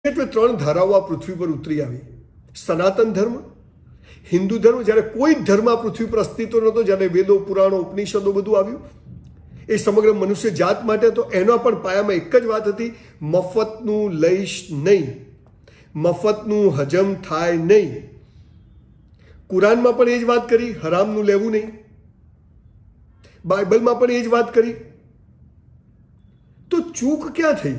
એટલે ત્રણ ધારાઓ આ પૃથ્વી પર ઉતરી આવી. સનાતન ધર્મ, હિન્દુ ધર્મ, જ્યારે કોઈ ધર્મ આ પૃથ્વી પર અસ્તિત્વ નહોતો, જ્યારે વેદો, પુરાણો, ઉપનિષદો બધું આવ્યું, એ સમગ્ર મનુષ્ય જાત માટે તો એના પણ પાયામાં એક જ વાત હતી, મફતનું લઈશ નહીં, મફતનું હજમ થાય નહીં. કુરાનમાં પણ એ જ વાત કરી, હરામનું લેવું નહીં. બાઇબલમાં પણ એ જ વાત કરી. તો ચૂક ક્યાં થઈ?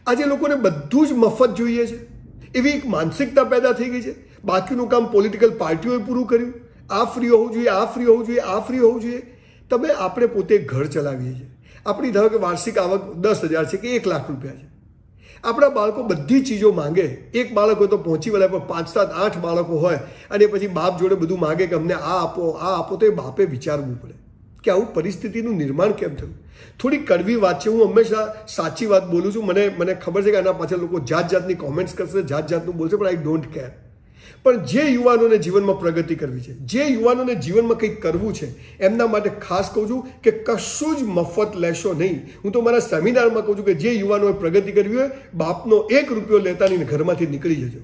આજે લોકોને બધું જ મફત જોઈએ છે, એવી એક માનસિકતા પેદા થઈ ગઈ છે. બાકીનું કામ પોલિટિકલ પાર્ટીઓએ પૂરું કર્યું. આ ફ્રી હોવું જોઈએ, આ ફ્રી હોવું જોઈએ, આ ફ્રી હોવું જોઈએ. તમે આપણે પોતે ઘર ચલાવીએ છીએ. આપણી ધારો કે વાર્ષિક આવક 10,000 છે કે 1 લાખ રૂપિયા છે. આપણા બાળકો બધી ચીજો માંગે. એક બાળક હોય તો પહોંચી વળે, પણ 5, 7, 8 બાળકો હોય અને પછી બાપ જોડે બધું માંગે કે અમને આ આપો, આ આપો, તો એ બાપે વિચારવું પડે કે આવું પરિસ્થિતિનું નિર્માણ કેમ થયું. થોડી કડવી વાત છે, હું હંમેશા સાચી વાત બોલું છું. મને ખબર છે કે આના પાછળ લોકો જાત જાતની કોમેન્ટ્સ કરશે, જાત જાતનું બોલશે, પણ આઈ ડોન્ટ કેર. પણ જે યુવાનોને જીવનમાં પ્રગતિ કરવી છે, જે યુવાનોને જીવનમાં કંઈક કરવું છે, એમના માટે ખાસ કહું છું કે કશું જ મફત લેશો નહીં. હું તો મારા સેમિનારમાં કહું છું કે જે યુવાનોએ પ્રગતિ કરવી હોય, બાપનો 1 રૂપિયો લેતા નહીં, ઘરમાંથી નીકળી જજો.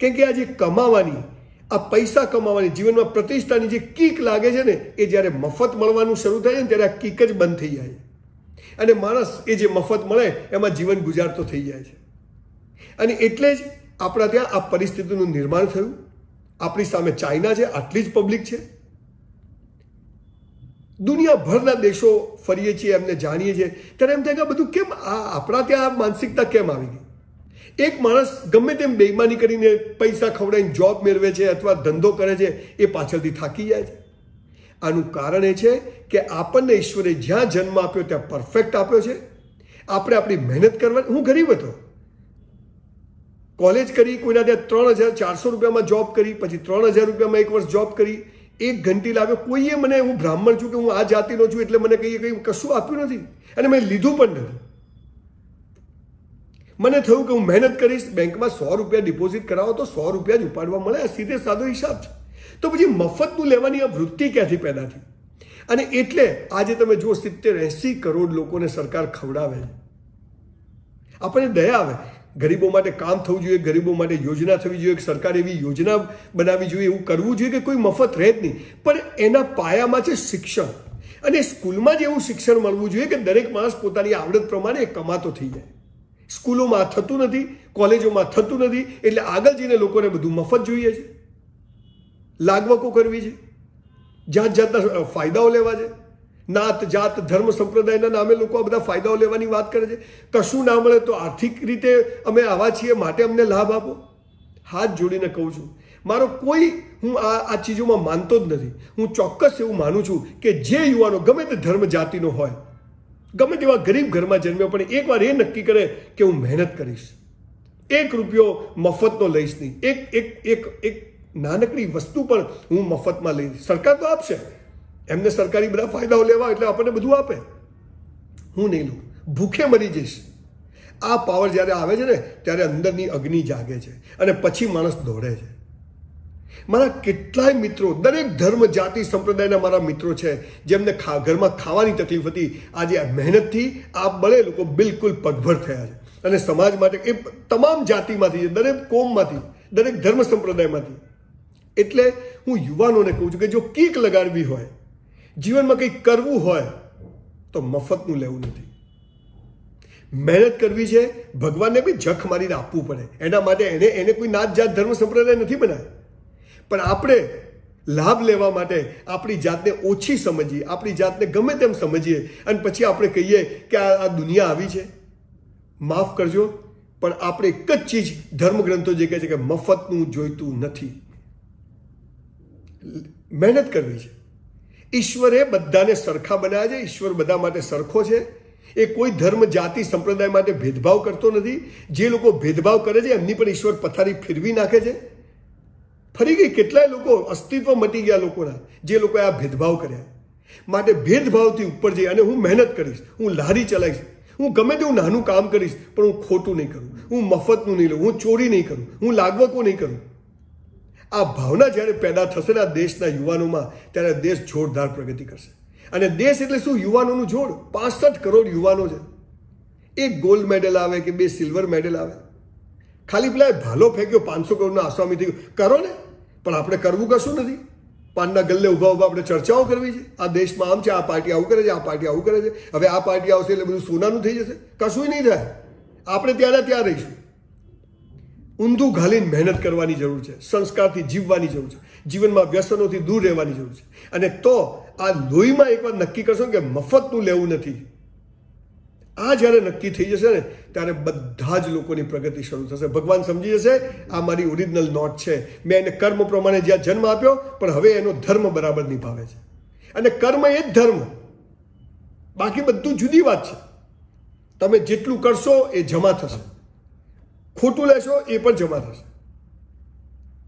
કેમ કે આ જે કમાવાની, આ પૈસા કમાવાની, જીવનમાં પ્રતિષ્ઠાની જે કીક લાગે છે ને, એ જ્યારે મફત મળવાનું શરૂ થાય ને ત્યારે આ કીક જ બંધ થઈ જાય. અને માણસ એ જે મફત મળે એમાં જીવન ગુજારતો થઈ જાય છે. અને એટલે જ આપણા ત્યાં આ પરિસ્થિતિનું નિર્માણ થયું. આપણી સામે ચાઇના છે, આટલી જ પબ્લિક છે. દુનિયાભરના દેશો ફરીએ છીએ, એમને જાણીએ છીએ, ત્યારે એમ થાય કે બધું કેમ આપણા ત્યાં માનસિકતા કેમ આવી ગઈ? એક માણસ ગમે તેમ બેઈમાની કરીને પૈસા ખવડાવીને જોબ મેળવે છે અથવા ધંધો કરે છે, એ પાછળથી થાકી જાય છે. આનું કારણ એ છે કે આપણને ઈશ્વરે જ્યાં જન્મ આપ્યો ત્યાં પરફેક્ટ આપ્યો છે. આપણે આપણી મહેનત કરવાની. હું ગરીબ હતો, કોલેજ કરી, કોઈના ત્યાં 3,400 રૂપિયામાં જોબ કરી, પછી 3,000 રૂપિયામાં 1 વર્ષ જોબ કરી, 1 ઘંટી લાવ્યો. કોઈએ મને, હું બ્રાહ્મણ છું કે હું આ જાતિનો છું એટલે મને કંઈ કશું આપ્યું નથી, અને મેં લીધું પણ નથી. મને થયું કે હું મહેનત કરીશ, બેંકમાં 100 રૂપિયા ડિપોઝિટ કરાવો તો 100 રૂપિયા જ ઉપાડવા મળે. આ સીધે સાદો હિસાબ છે. તો પછી મફતનું લેવાની આ વૃત્તિ ક્યાંથી પેદા થઈ? અને એટલે આજે તમે જુઓ 70-80 કરોડ લોકોને સરકાર ખવડાવે છે. આપણને દયા આવે. ગરીબો માટે કામ થવું જોઈએ, ગરીબો માટે યોજના થવી જોઈએ, સરકાર એવી યોજના બનાવવી જોઈએ, એવું કરવું જોઈએ કે કોઈ મફત રહે જ નહીં. પણ એના પાયામાં છે શિક્ષણ. અને સ્કૂલમાં જ એવું શિક્ષણ મળવું જોઈએ કે દરેક માણસ પોતાની આવડત પ્રમાણે કમાતો થઈ જાય. સ્કૂલોમાં થતું નથી, કોલેજોમાં થતું નથી, એટલે આગળ જઈને લોકોને બધું મફત જોઈએ છે, લાગવકો કરવી છે, જાત જાતના ફાયદાઓ લેવા છે. નાત, જાત, ધર્મ, સંપ્રદાયના નામે લોકો આ બધા ફાયદાઓ લેવાની વાત કરે છે. કશું ના મળે તો આર્થિક રીતે અમે આવા છીએ માટે અમને લાભ આપો. હાથ જોડીને કહું છું, મારો કોઈ, હું આ ચીજોમાં માનતો જ નથી. હું ચોક્કસ એવું માનું છું કે જે યુવાનો ગમે તે ધર્મ જાતિનો હોય, ગમે તેવા ગરીબ ઘરમાં જન્મ્યો, પણ એકવાર એ નક્કી કરે કે હું મહેનત કરીશ, 1 રૂપિયો મફતનો લઈશ નહીં, એક નાનકડી વસ્તુ પણ હું મફતમાં લઈશ. સરકાર તો આપશે, એમને સરકારી બધા ફાયદાઓ લેવા એટલે આપણને બધું આપે. હું નહીં લઉં, ભૂખે મરી જઈશ. આ પાવર જ્યારે આવે છે ને, ત્યારે અંદરની અગ્નિ જાગે છે અને પછી માણસ દોડે છે. મારા કેટલાય મિત્રો, દરેક ધર્મ, જાતિ, સંપ્રદાયના મારા મિત્રો છે, જેમને ઘરમાં ખાવાની તકલીફ હતી. આજે મહેનતથી આ બળે લોકો બિલકુલ પગભર થયા છે. અને સમાજ માટે એ તમામ જાતિમાંથી, દરેક કોમમાંથી, દરેક ધર્મ સંપ્રદાયમાંથી. એટલે હું યુવાનોને કહું છું કે જો કીક લગાડવી હોય, જીવનમાં કંઈક કરવું હોય, તો મફતનું લેવું નથી. મહેનત કરવી છે. ભગવાનને બી જખ મારીને આપવું પડે. એના માટે એને કોઈ નાત, જાત, ધર્મ, સંપ્રદાય નથી બનાવ્યા. પણ આપણે લાભ લેવા માટે આપણી જાતને ઓછી સમજીએ, આપણી જાતને ગમે તેમ સમજીએ, અને પછી આપણે કહીએ કે આ દુનિયા આવી છે. માફ કરજો, પણ આપણે એક જ ચીજ, ધર્મગ્રંથો જે કહે છે કે મફતનું જોઈતું નથી, મહેનત કરવી છે. ઈશ્વરે બધાને સરખા બનાવ્યા છે. ઈશ્વર બધા માટે સરખો છે. એ કોઈ ધર્મ, જાતિ, સંપ્રદાય માટે ભેદભાવ કરતો નથી. જે લોકો ભેદભાવ કરે છે એમની પણ ઈશ્વર પથારી ફેરવી નાખે છે. ફરી ગઈ. કેટલાય લોકો, અસ્તિત્વ મટી ગયા લોકોના, જે લોકોએ આ ભેદભાવ કર્યા. માટે ભેદભાવથી ઉપર જઈ અને હું મહેનત કરીશ, હું લારી ચલાવીશ, હું ગમે તેવું નાનું કામ કરીશ, પણ હું ખોટું નહીં કરું, હું મફતનું નહીં લઉં, હું ચોરી નહીં કરું, હું લાગવકો નહીં કરું. આ ભાવના જ્યારે પેદા થશે ને આ દેશના યુવાનોમાં, ત્યારે દેશ જોરદાર પ્રગતિ કરશે. અને દેશ એટલે શું? યુવાનોનું જોડ. 65 કરોડ યુવાનો છે. 1 ગોલ્ડ મેડલ આવે કે 2 સિલ્વર મેડલ આવે, ખાલી પેલા ભાલો ફેંક્યો 500 કરોડનો આસામી થયું, કરો ને, પણ આપણે કરવું કશું નથી. પાનના ગલ્લે ઊભા ઊભા આપણે ચર્ચાઓ કરવી છે, આ દેશમાં આમ છે, આ પાર્ટી આવું કરે છે, આ પાર્ટી આવું કરે છે, હવે આ પાર્ટી આવશે એટલે બધું સોનાનું થઈ જશે. કશું નહીં થાય. આપણે ત્યાંના ત્યાં રહીશું. ઊંધું ઘાલીને મહેનત કરવાની જરૂર છે, સંસ્કારથી જીવવાની જરૂર છે, જીવનમાં વ્યસનોથી દૂર રહેવાની જરૂર છે. અને તો આ લોહીમાં એકવાર નક્કી કરશો કે મફતનું લેવું નથી, આ જ્યારે નક્કી થઈ જશે ને ત્યારે બધા જ લોકોની પ્રગતિ શરૂ થશે. ભગવાન સમજી જશે આ મારી ઓરિજિનલ નોટ છે, મેં એને કર્મ પ્રમાણે જ્યાં જન્મ આપ્યો, પણ હવે એનો ધર્મ બરાબર નિભાવે છે. અને કર્મ એ જ ધર્મ, બાકી બધું જુદી વાત છે. તમે જેટલું કરશો એ જમા થશે, ખોટું લેશો એ પણ જમા થશે.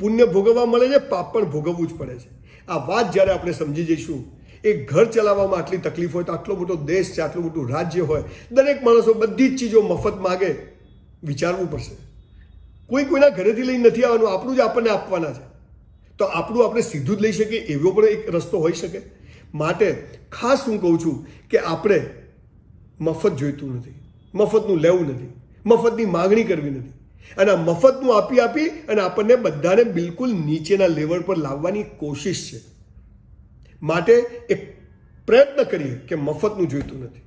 પુણ્ય ભોગવવા મળે છે, પાપ પણ ભોગવવું જ પડે છે. આ વાત જ્યારે આપણે સમજી જઈશું, એક ઘર ચલાવવામાં આટલી તકલીફ હોય તો આટલો મોટો દેશ છે, આટલું મોટું રાજ્ય હોય, દરેક માણસો બધી જ ચીજો મફત માગે, વિચારવું પડશે. કોઈ કોઈના ઘરેથી લઈને નથી આવવાનું, આપણું જ આપણને આપવાના છે. તો આપણું આપણે સીધું જ લઈ શકીએ એવો પણ એક રસ્તો હોઈ શકે. માટે ખાસ હું કહું છું કે આપણે મફત જોઈતું નથી, મફતનું લેવું નથી, મફતની માગણી કરવી નથી. અને આ મફતનું આપી આપી અને આપણને બધાને બિલકુલ નીચેના લેવલ પર લાવવાની કોશિશ છે. માટે એક પ્રયત્ન કરીએ કે મફતનું જોઈતું નથી,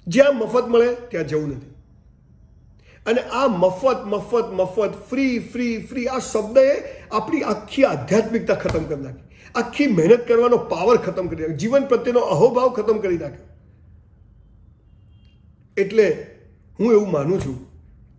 જ્યાં મફત મળે ત્યાં જવું નથી. અને આ મફત મફત મફત, ફ્રી ફ્રી ફ્રી, આ શબ્દએ આપણી આખી આધ્યાત્મિકતા ખતમ કરી નાખી, આખી મહેનત કરવાનો પાવર ખતમ કરી નાખ્યો, જીવન પ્રત્યેનો અહોભાવ ખતમ કરી નાખ્યો. એટલે હું એવું માનું છું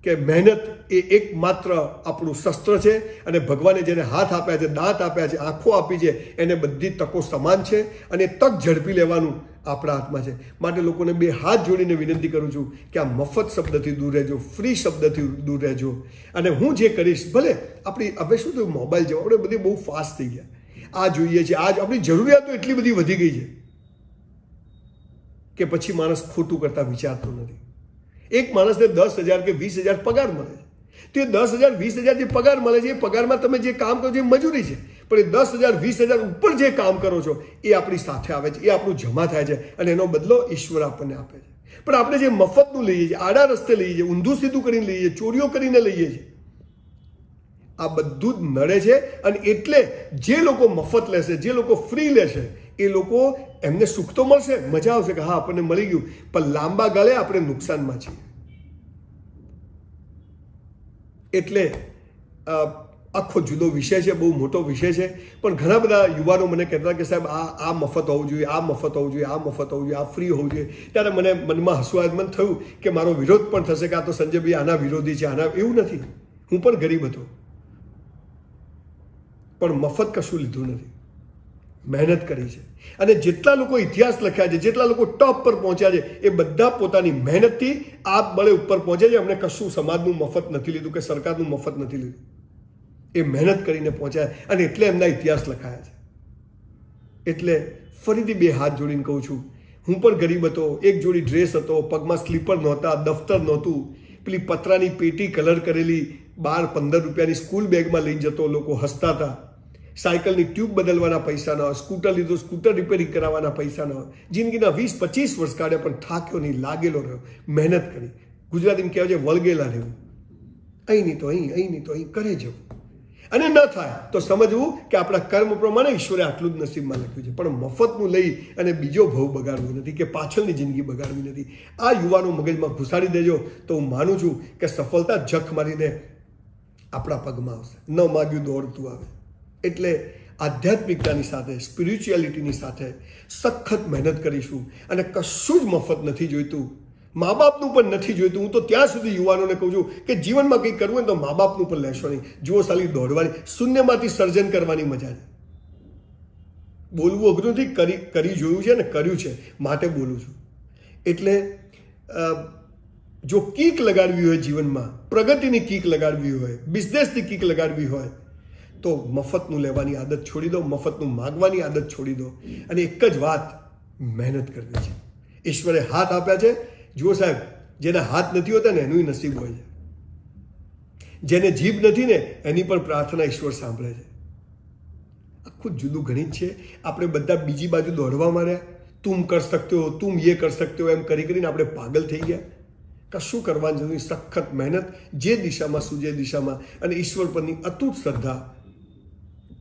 કે મહેનત એ એકમાત્ર આપણું શસ્ત્ર છે. અને ભગવાને જેને હાથ આપ્યા છે, દાંત આપ્યા છે, આંખો આપી છે, એને બધી તકો સમાન છે. અને તક ઝડપી લેવાનું આપણા હાથમાં છે. માટે લોકોને બે હાથ જોડીને વિનંતી કરું છું કે આ મફત શબ્દથી દૂર રહેજો, ફ્રી શબ્દથી દૂર રહેજો. અને હું જે કરીશ, ભલે આપણી હવે શું થયું, મોબાઈલ જેવું આપણે બધી બહુ ફાસ્ટ થઈ ગયા, આ જોઈએ છે, આ આપણી જરૂરિયાતો એટલી બધી વધી ગઈ છે કે પછી માણસ ખોટું કરતા વિચારતો નથી. એક માણસને 10,000 કે 20,000 પગાર મળે છે, તો એ 10,000 20,000 જે પગાર મળે છે, એ પગારમાં તમે જે કામ કરો છો એ મજૂરી છે. પણ એ 10,000 20,000 ઉપર જે કામ કરો છો એ આપણી સાથે આવે છે, એ આપણું જમા થાય છે, અને એનો બદલો ઈશ્વર આપણને આપે છે. પણ આપણે જે મફતનું લઈએ છીએ, આડા રસ્તે લઈએ છીએ, ઊંધું સીધું કરીને લઈએ છીએ, ચોરીઓ કરીને લઈએ છીએ, આ બધું જ નડે છે. અને એટલે જે લોકો મફત લેશે, જે લોકો ફ્રી લેશે, એ લોકો, એમને સુખ તો મળશે, મજા આવશે કે હા આપણને મળી ગયું, પણ લાંબા ગાળે આપણે નુકસાનમાં છીએ. એટલે આખો જુદો વિષય છે, બહુ મોટો વિષય છે. પણ ઘણા બધા યુવાનો મને કહેતા કે સાહેબ આ મફત હોવું જોઈએ, આ મફત હોવું જોઈએ, આ મફત હોવું જોઈએ, આ ફ્રી હોવું જોઈએ. ત્યારે મને મનમાં હસવું થયું કે મારો વિરોધ પણ થશે કે આ તો સંજયભાઈ આના વિરોધી છે, આના. એવું નથી, હું પણ ગરીબ હતો, પણ મફત કશું લીધું નથી, મહેનત કરી છે. અને જેટલા લોકો ઇતિહાસ લખ્યા છે, જેટલા લોકો ટોપ પર પહોંચ્યા છે, એ બધા પોતાની મહેનતથી આ બળે ઉપર પહોંચે છે. એમણે કશું સમાજનું મફત નથી લીધું કે સરકારનું મફત નથી લીધું, એ મહેનત કરીને પહોંચ્યા, અને એટલે એમના ઇતિહાસ લખાયા છે. એટલે ફરીથી બે હાથ જોડીને કહું છું, હું પણ ગરીબ હતો, એક જોડી ડ્રેસ હતો, પગમાં સ્લીપર નહોતા, દફતર નહોતું, પેલી પતરાની પેટી કલર કરેલી 12-15 રૂપિયાની સ્કૂલ બેગમાં લઈ જતો, લોકો હસતા હતા. સાયકલની ટ્યુબ બદલવાના પૈસા ન હોય, સ્કૂટર લીધું, સ્કૂટર રિપેરિંગ કરાવવાના પૈસા ન હોય. જિંદગીના 20-25 વર્ષ કાઢ્યા, પણ થાક્યો નહીં, લાગેલો રહ્યો, મહેનત કરી. ગુજરાતીમાં કહેવાય છે વળગેલા રહેવું, અહીં નહીં તો અહીં, અહીં નહીં તો અહીં, કરે જવું. અને ન થાય તો સમજવું કે આપણા કર્મ પ્રમાણે ઈશ્વરે આટલું જ નસીબમાં લખ્યું છે. પણ મફતનું લઈ અને બીજો ભવ બગાડવો નથી કે પાછળની જિંદગી બગાડવી નથી. આ યુવાનો મગજમાં ઘુસાડી દેજો તો હું માનું છું કે સફળતા જખ મારીને આપણા પગમાં આવશે. ન માગ્યું દોડતું આવે. એટલે આધ્યાત્મિકતાની સાથે, સ્પિરિચ્યુઆલિટીની સાથે સખત મહેનત કરીશું. અને કશું જ મફત નથી જોઈતું, મા બાપનું પણ નથી જોઈતું. હું તો ત્યાં સુધી યુવાનોને કહું છું કે જીવનમાં કંઈક કરવું હોય તો મા બાપનું પણ લેશો નહીં. જુઓ સાલી દોડવાની, શૂન્યમાંથી સર્જન કરવાની મજા છે. બોલવું અઘરું નથી, કરી જોયું છે ને કર્યું છે, માટે બોલું છું. એટલે જો કીક લગાડવી હોય જીવનમાં, પ્રગતિની કીક લગાડવી હોય, બિઝનેસની કીક લગાડવી હોય, તો મફતનું લેવાની આદત છોડી દો, મફતનું માગવાની આદત છોડી દો. અને એક જ વાત, મહેનત કરવી છે. ઈશ્વરે હાથ આપ્યા છે. જુઓ સાહેબ, જેના હાથ નથી હોતા ને એનું નસીબ હોય છે. જેને જીભ નથી ને એની પણ પ્રાર્થના ઈશ્વર સાંભળે છે. આખું જુદું ગણિત છે. આપણે બધા બીજી બાજુ દોડવા માંડ્યા, તું કર સકતે હો, તું એ કર સકતે હો, એમ કરી કરીને આપણે પાગલ થઈ ગયા. કશું કરવાની જરૂર નથી. સખત મહેનત, જે દિશામાં સૂજે દિશામાં, અને ઈશ્વર પરની અતૂટ શ્રદ્ધા,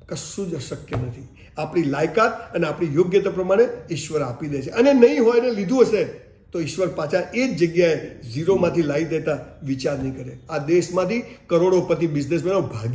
કશું જ અશક્ય નથી. આપણી લાયકાત અને આપણી યોગ્યતા પ્રમાણે ઈશ્વર આપી દે છે. અને નહીં હોય ને લીધું હશે તો ઈશ્વર પાછા એ જ જગ્યાએ ઝીરોમાંથી લાવી દેતા વિચાર નહીં કરે. આ દેશમાંથી કરોડોપતિ બિઝનેસમેનો ભાગી